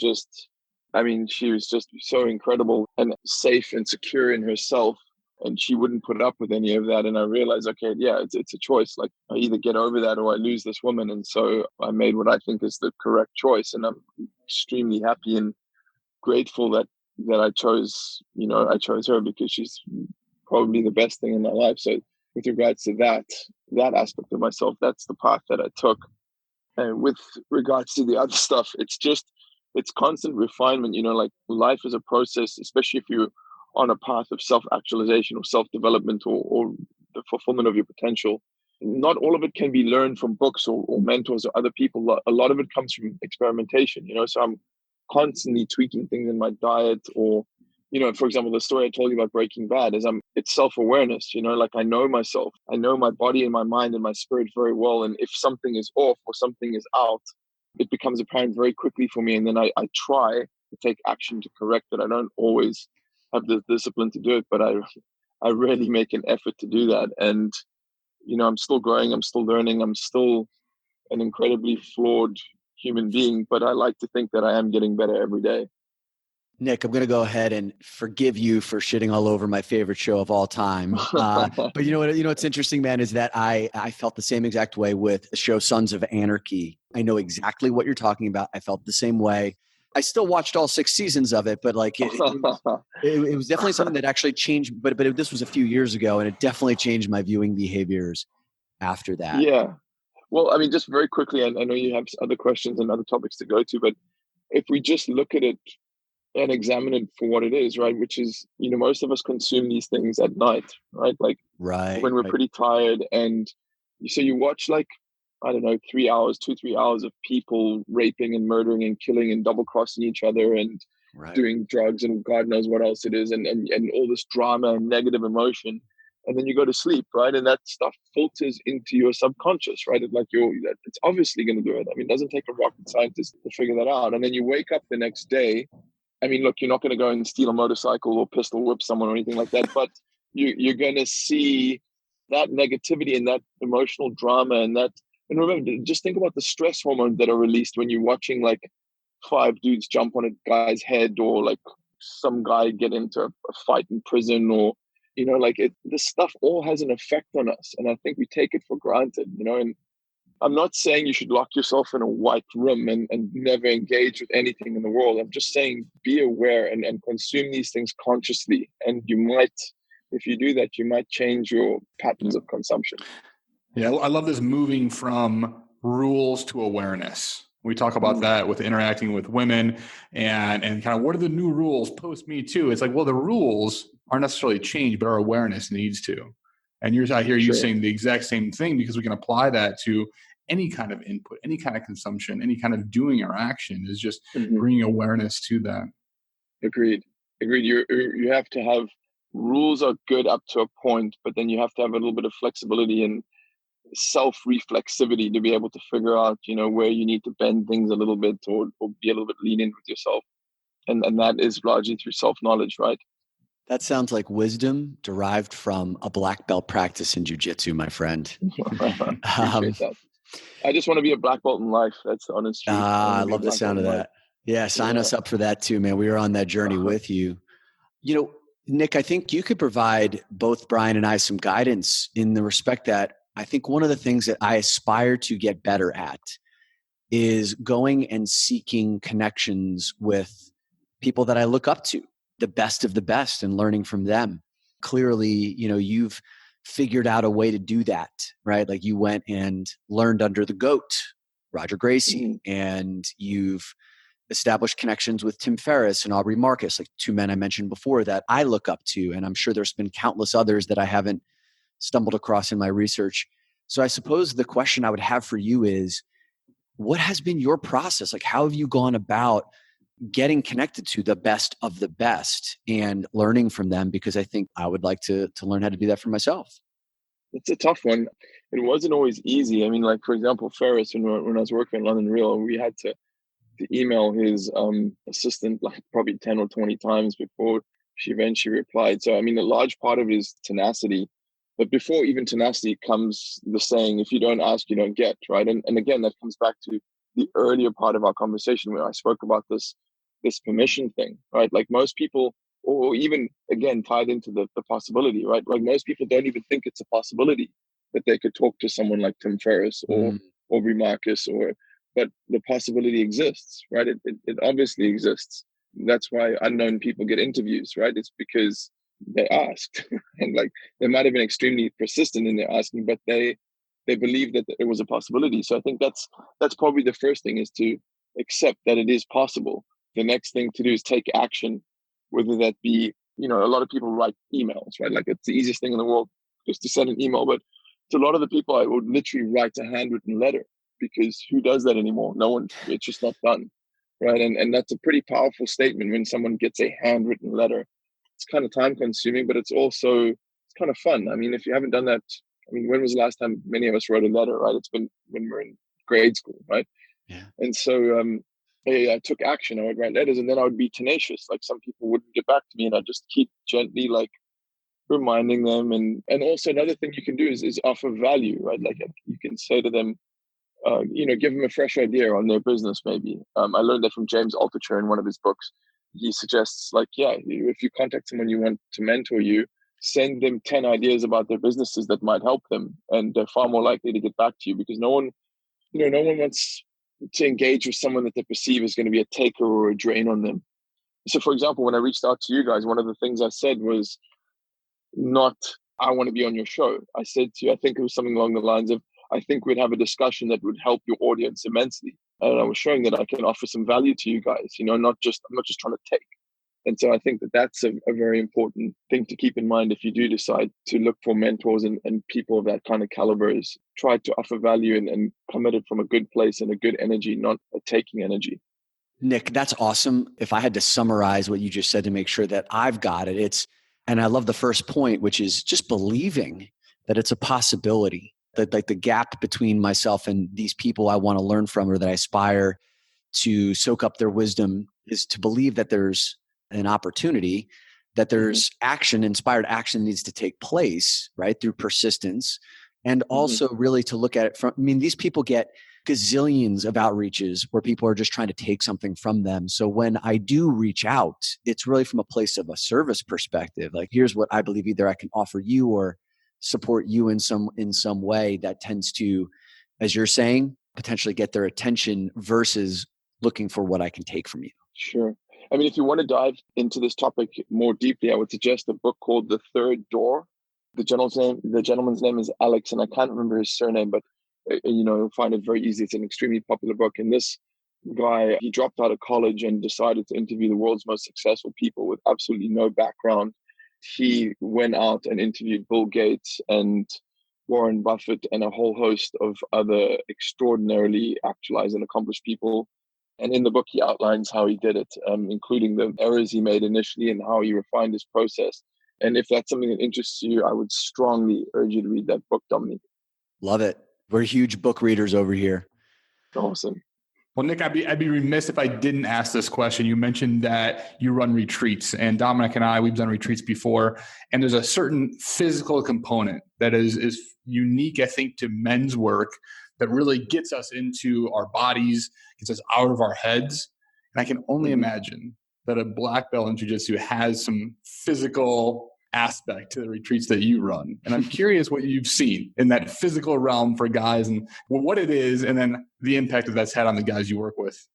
she was just so incredible and safe and secure in herself. And she wouldn't put up with any of that. And I realized, okay, yeah, it's a choice. Like I either get over that or I lose this woman. And so I made what I think is the correct choice. And I'm extremely happy and grateful that I chose her because she's probably the best thing in my life. So with regards to that aspect of myself, that's the path that I took. And with regards to the other stuff, it's constant refinement. You know, like life is a process, especially if you're on a path of self-actualization or self-development or the fulfillment of your potential. Not all of it can be learned from books or mentors or other people. A lot of it comes from experimentation, you know, so I'm constantly tweaking things in my diet or, you know, for example, the story I told you about Breaking Bad is it's self-awareness, you know, like I know myself, I know my body and my mind and my spirit very well. And if something is off or something is out, it becomes apparent very quickly for me. And then I try to take action to correct it. I don't always have the discipline to do it, but I really make an effort to do that. And, you know, I'm still growing, I'm still learning, I'm still an incredibly flawed human being, but I like to think that I am getting better every day. Nick, I'm going to go ahead and forgive you for shitting all over my favorite show of all time. But you know what's interesting, man, is that I felt the same exact way with the show Sons of Anarchy. I know exactly what you're talking about. I felt the same way. I still watched all 6 seasons of it, but like it was definitely something that actually changed. But this was a few years ago, and it definitely changed my viewing behaviors after that. Yeah. Well, I mean, just very quickly, I know you have other questions and other topics to go to, but if we just look at it and examine it for what it is, right? Which is, you know, most of us consume these things at night, right? Like when we're pretty tired. And so you watch like, I don't know, 3 hours, 2-3 hours of people raping and murdering and killing and double crossing each other and doing drugs and God knows what else it is. And all this drama and negative emotion. and then you go to sleep, right? And that stuff filters into your subconscious, right? It's obviously going to do it. I mean, it doesn't take a rocket scientist to figure that out. And then you wake up the next day. I mean, look, you're not going to go and steal a motorcycle or pistol whip someone or anything like that, but you're going to see that negativity and that emotional drama and remember, just think about the stress hormones that are released when you're watching like 5 dudes jump on a guy's head, or like some guy get into a fight in prison, or, this stuff all has an effect on us. And I think we take it for granted, and I'm not saying you should lock yourself in a white room and never engage with anything in the world. I'm just saying be aware and consume these things consciously. And you might, if you do that, you might change your patterns of consumption. Yeah, I love this moving from rules to awareness. We talk about that with interacting with women and kind of what are the new rules post Me Too. It's like, well, the rules aren't necessarily changed, but our awareness needs to. And I hear you saying the exact same thing, because we can apply that to any kind of input, any kind of consumption, any kind of doing or action, is just bringing awareness to that. Agreed. You have to have rules are good up to a point, but then you have to have a little bit of flexibility and self-reflexivity to be able to figure out, where you need to bend things a little bit or be a little bit lenient with yourself. And that is largely through self-knowledge, right? That sounds like wisdom derived from a black belt practice in jiu-jitsu, my friend. Appreciate that. I just want to be a black belt in life. That's the honest truth. I love the sound of that. Yeah, sign us up for that too, man. We are on that journey with you. Nick, I think you could provide both Brian and I some guidance in the respect that I think one of the things that I aspire to get better at is going and seeking connections with people that I look up to, the best of the best, and learning from them. Clearly, you've figured out a way to do that, right? Like you went and learned under the GOAT, Roger Gracie, and you've established connections with Tim Ferriss and Aubrey Marcus, like 2 men I mentioned before that I look up to. And I'm sure there's been countless others that I haven't stumbled across in my research. So I suppose the question I would have for you is, what has been your process? Like, how have you gone about getting connected to the best of the best and learning from them? Because I think I would like to learn how to do that for myself. It's a tough one. It wasn't always easy. I mean, like, for example, Ferriss, when I was working in London Real, we had to email his assistant like probably 10 or 20 times before she eventually replied. So, I mean, a large part of it is tenacity. But before even tenacity comes the saying, if you don't ask, you don't get, right? And again, that comes back to the earlier part of our conversation where I spoke about this permission thing, right? Like most people, or even again, tied into the possibility, right? Like most people don't even think it's a possibility that they could talk to someone like Tim Ferriss or Aubrey Marcus, but the possibility exists, right? It obviously exists. That's why unknown people get interviews, right? It's because they asked and like they might have been extremely persistent in their asking, but they believe that it was a possibility. So I think that's probably the first thing, is to accept that it is possible. The next thing to do is take action, whether that be, a lot of people write emails, right? Like it's the easiest thing in the world just to send an email, but to a lot of the people, I would literally write a handwritten letter, because who does that anymore? No one. It's just not done, right? And that's a pretty powerful statement when someone gets a handwritten letter. It's kind of time consuming, but it's kind of fun. I mean, if you haven't done that, I mean, when was the last time many of us wrote a letter, right? It's been when we're in grade school, right? Yeah. And so I took action. I would write letters, and then I would be tenacious. Like some people wouldn't get back to me, and I'd just keep gently like reminding them. And also another thing you can do is offer value, right? Like you can say to them, give them a fresh idea on their business. Maybe I learned that from James Altucher in one of his books. He suggests like, if you contact someone you want to mentor you, send them 10 ideas about their businesses that might help them, and they're far more likely to get back to you, because no one wants to engage with someone that they perceive is going to be a taker or a drain on them. So for example, when I reached out to you guys, one of the things I said was not, I want to be on your show. I said to you, I think it was something along the lines of, I think we'd have a discussion that would help your audience immensely. And I was showing that I can offer some value to you guys, I'm not just trying to take. And so I think that that's a very important thing to keep in mind if you do decide to look for mentors and people of that kind of caliber, is try to offer value and come at it from a good place and a good energy, not a taking energy. Nick, that's awesome. If I had to summarize what you just said to make sure that I've got it, it's And I love the first point, which is just believing that it's a possibility, that like the gap between myself and these people I want to learn from or that I aspire to soak up their wisdom is to believe that there's an opportunity, that there's action, inspired action needs to take place, right? Through persistence. And also really to look at it from, I mean, these people get gazillions of outreaches where people are just trying to take something from them. So when I do reach out, it's really from a place of a service perspective. Like, here's what I believe either I can offer you or support you in some way that tends to, as you're saying, potentially get their attention versus looking for what I can take from you. Sure. I mean, if you want to dive into this topic more deeply, I would suggest a book called The Third Door. The gentleman's name is Alex, and I can't remember his surname, but you'll find it very easy. It's an extremely popular book. And this guy, he dropped out of college and decided to interview the world's most successful people with absolutely no background. He went out and interviewed Bill Gates and Warren Buffett and a whole host of other extraordinarily actualized and accomplished people. And in the book, he outlines how he did it, including the errors he made initially and how he refined his process. And if that's something that interests you, I would strongly urge you to read that book, Dominic. Love it. We're huge book readers over here. Awesome. Well, Nick, I'd be remiss if I didn't ask this question. You mentioned that you run retreats, and Dominic and I, we've done retreats before, and there's a certain physical component that is unique, I think, to men's work that really gets us into our bodies, gets us out of our heads. And I can only imagine that a black belt in jiu-jitsu has some physical aspect to the retreats that you run. And I'm curious what you've seen in that physical realm for guys and what it is, and then the impact that that's had on the guys you work with.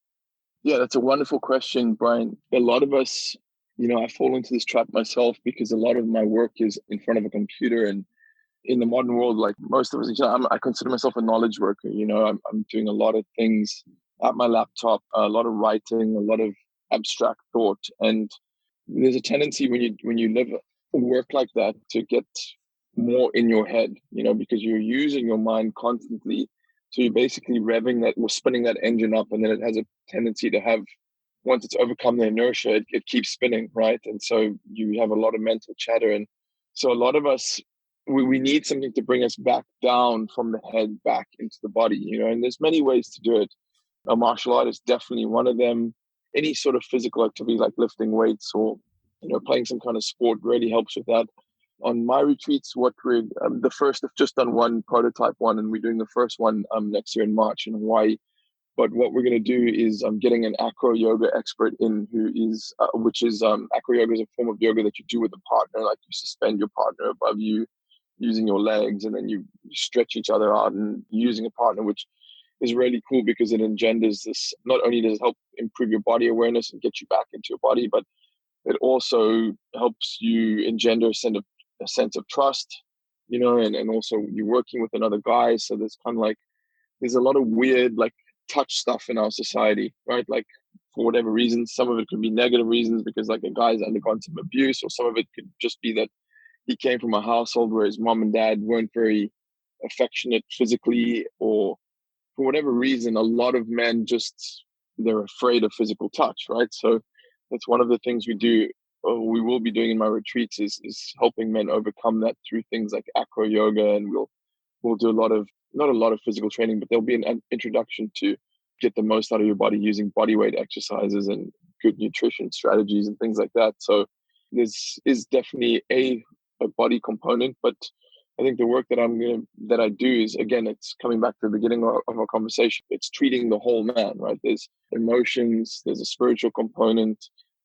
Yeah, that's a wonderful question, Brian. A lot of us, I fall into this trap myself because a lot of my work is in front of a computer. And in the modern world, like most of us, I consider myself a knowledge worker. I'm doing a lot of things at my laptop, a lot of writing, a lot of abstract thought. And there's a tendency when you live work like that to get more in your head, because you're using your mind constantly. So you're basically revving that or spinning that engine up, and then it has a tendency to have, once it's overcome the inertia, it keeps spinning, right? And so you have a lot of mental chatter. And so a lot of us, we need something to bring us back down from the head back into the body, and there's many ways to do it. A martial art is definitely one of them. Any sort of physical activity like lifting weights or playing some kind of sport really helps with that. On my retreats, what we're the first, I've just done one prototype one, and we're doing the first one next year in March in Hawaii. But what we're going to do is I'm getting an acro yoga expert in who is, acro yoga is a form of yoga that you do with a partner, like you suspend your partner above you using your legs, and then you stretch each other out and using a partner, which is really cool because it engenders this. Not only does it help improve your body awareness and get you back into your body, but it also helps you engender a sense of trust, and also you're working with another guy. So there's a lot of weird touch stuff in our society, right? Like for whatever reasons, some of it could be negative reasons because like a guy's undergone some abuse, or some of it could just be that he came from a household where his mom and dad weren't very affectionate physically, or for whatever reason, a lot of men they're afraid of physical touch, right? So that's one of the things we will be doing in my retreats is helping men overcome that through things like acro yoga, and we'll do not a lot of physical training, but there'll be an introduction to get the most out of your body using body weight exercises and good nutrition strategies and things like that. So this is definitely a body component, but I think the work that I do is, again, it's coming back to the beginning of our conversation. It's treating the whole man, right? There's emotions, there's a spiritual component,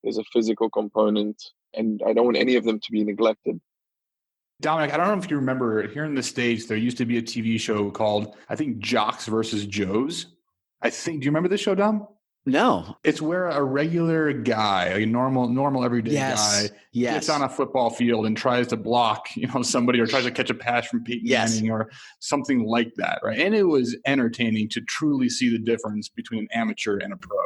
there's a physical component, and I don't want any of them to be neglected. Dominic, I don't know if you remember, here in the States, there used to be a TV show called, I think, Jocks versus Joes. Do you remember this show, Dom? No. It's where a regular guy, a normal everyday guy, gets on a football field and tries to block, somebody, or tries to catch a pass from Peyton Manning or something like that, right? And it was entertaining to truly see the difference between an amateur and a pro.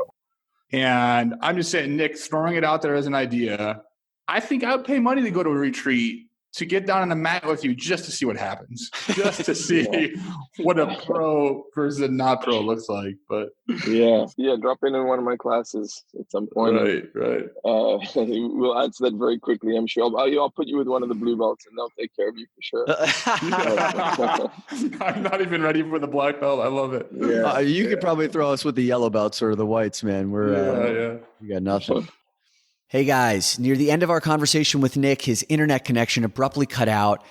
And I'm just saying, Nick, throwing it out there as an idea, I think I would pay money to go to a retreat to get down on the mat with you just to see what happens, just to see what a pro versus a not pro looks like. But drop in one of my classes at some point. Right. We'll answer that very quickly, I'm sure. I'll put you with one of the blue belts, and they'll take care of you for sure. I'm not even ready for the black belt. I love it. You could probably throw us with the yellow belts or the whites, man. We got nothing. Hey guys, near the end of our conversation with Nick, his internet connection abruptly cut out.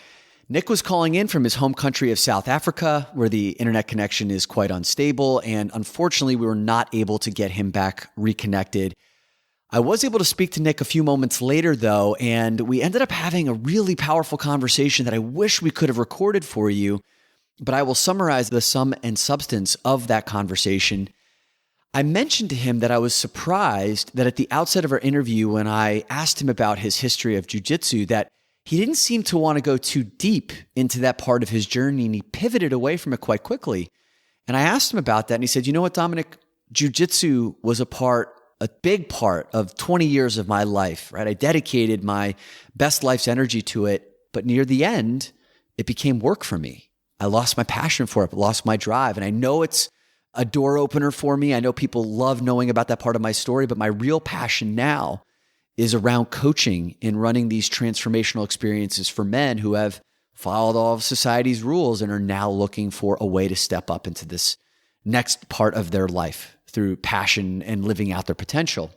Nick was calling in from his home country of South Africa, where the internet connection is quite unstable, and unfortunately, we were not able to get him back reconnected. I was able to speak to Nick a few moments later, though, and we ended up having a really powerful conversation that I wish we could have recorded for you, but I will summarize the sum and substance of that conversation. I mentioned to him that I was surprised that at the outset of our interview, when I asked him about his history of jiu-jitsu, that he didn't seem to want to go too deep into that part of his journey, and he pivoted away from it quite quickly. And I asked him about that, and he said, you know what, Dominic, jiu-jitsu was a big part of 20 years of my life, right? I dedicated my best life's energy to it, but near the end, it became work for me. I lost my passion for it, lost my drive, and I know it's a door opener for me. I know people love knowing about that part of my story, but my real passion now is around coaching and running these transformational experiences for men who have followed all of society's rules and are now looking for a way to step up into this next part of their life through passion and living out their potential.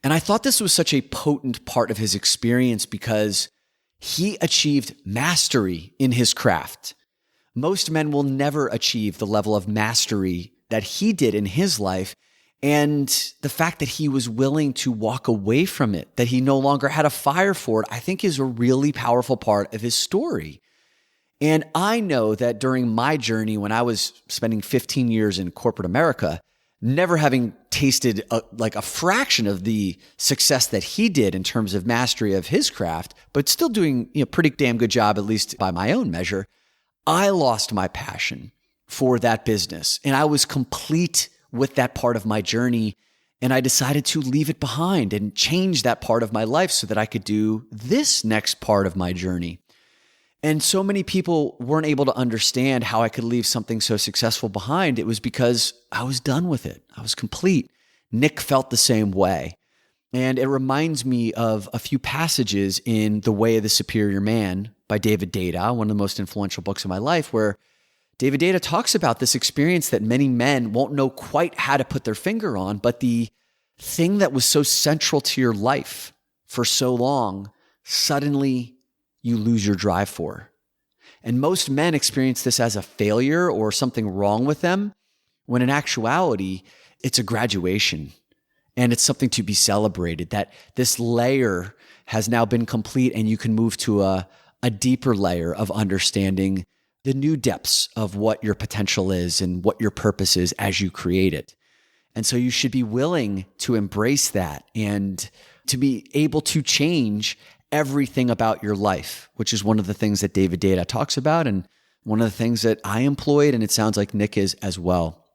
And I thought this was such a potent part of his experience because he achieved mastery in his craft. Most men will never achieve the level of mastery that he did in his life. And the fact that he was willing to walk away from it, that he no longer had a fire for it, I think is a really powerful part of his story. And I know that during my journey, when I was spending 15 years in corporate America, never having tasted a fraction of the success that he did in terms of mastery of his craft, but still doing a pretty damn good job, at least by my own measure, I lost my passion for that business, and I was complete with that part of my journey, and I decided to leave it behind and change that part of my life so that I could do this next part of my journey. And so many people weren't able to understand how I could leave something so successful behind. It was because I was done with it. I was complete. Nick felt the same way. And it reminds me of a few passages in The Way of the Superior Man by David Deida, one of the most influential books of my life, where David Deida talks about this experience that many men won't know quite how to put their finger on, but the thing that was so central to your life for so long, suddenly you lose your drive for. And most men experience this as a failure or something wrong with them, when in actuality, it's a graduation. And it's something to be celebrated, that this layer has now been complete and you can move to a deeper layer of understanding the new depths of what your potential is and what your purpose is as you create it. And so you should be willing to embrace that and to be able to change everything about your life, which is one of the things that David Deida talks about and one of the things that I employed, and it sounds like Nick is as well.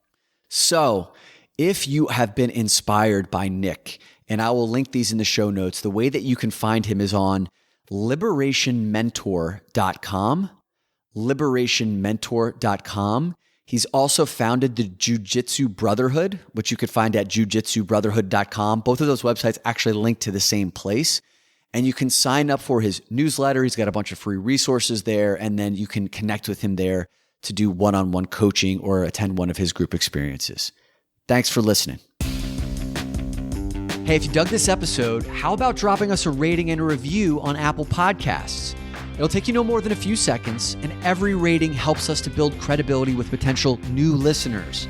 So if you have been inspired by Nick, and I will link these in the show notes, the way that you can find him is on liberationmentor.com, liberationmentor.com. He's also founded the Jiu Jitsu Brotherhood, which you could find at jujitsubrotherhood.com. Both of those websites actually link to the same place. And you can sign up for his newsletter. He's got a bunch of free resources there. And then you can connect with him there to do one-on-one coaching or attend one of his group experiences. Thanks for listening. Hey, if you dug this episode, how about dropping us a rating and a review on Apple Podcasts? It'll take you no more than a few seconds, and every rating helps us to build credibility with potential new listeners.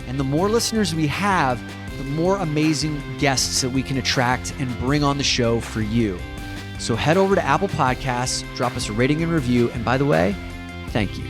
And the more listeners we have, the more amazing guests that we can attract and bring on the show for you. So head over to Apple Podcasts, drop us a rating and review, and by the way, thank you.